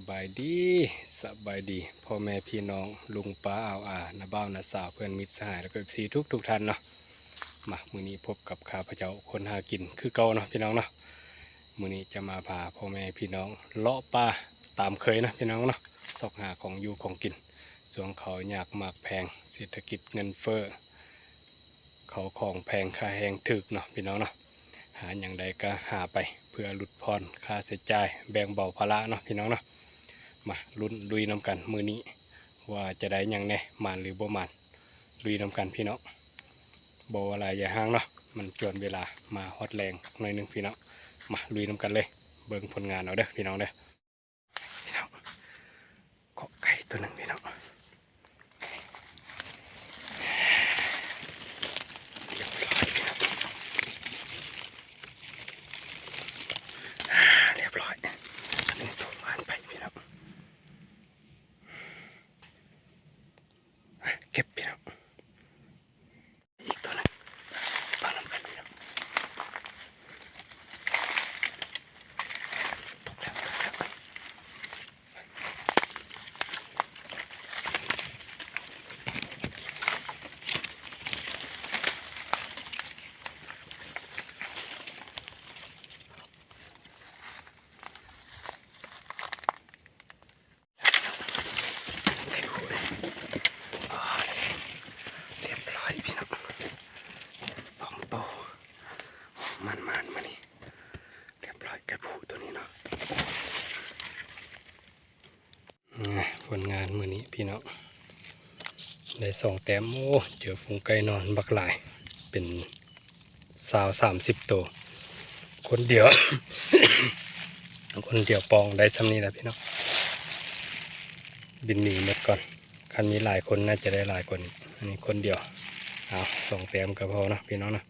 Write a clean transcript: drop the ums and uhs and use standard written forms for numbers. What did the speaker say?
บายดีสบายดีพ่อแม่พี่น้องลุงป้าน้าบ้าวน้าสาวเพื่อนมิตรสหายแล้วก็สีทุกท่านเนาะมามื้อนี้พบกับข้าพเจ้าคนหากินคือเก่าเนาะพี่น้องเนาะมื้อนี้จะมาพาพ่อแม่พี่น้องเลาะป่าตามเคยนะพี่น้องเนาะสอกหาของอยู่ของกินส่วนเขาอยากมากแพงเศรษฐกิจเงินเฟ้อเขาของแพงค่าแห้งถึกเนาะพี่น้องเนาะหาอย่างใดก็หาไปเพื่อหลุดพรค่าใช้จ่ายแบ่งเบาภาระเนาะพี่น้องเนาะมาลุ้นลุยนำกันมือนี้ว่าจะได้ยังแน่มานหรือบ่มานลุยนำกันพี่น้องโบอะไรอย่าห้างเนาะมันจวนเวลามาฮอตแรงหน่อยนึงพี่น้องมาลุยนำกันเลยเบิ่งผลงานเอาเด้อพี่น้องเด้อพี่น้องเกาะไก่ตัวหนึ่งพี่น้องเรียบร้อยนี่ตัวมานไปพี่น้องเก็บพี่น้องอีกตัวนึงปลาลำไปพี่น้องตกแล้วมันมานี่เรียบร้อยกระพูตัวนี้เนาะผลงานมือนี้พี่น้องได้2 แต้มโอ้เจอฝูงไก่นอนบักหลายเป็น30 ตัวคนเดียว คนเดียวปองได้ซ้ำนี้แหละพี่น้องบินหนีหมดก่อนคันมีหลายคนน่าจะได้หลายคนอันนี้คนเดียวเอา2 แต้มก็พอเนาะพี่น้องเนาะ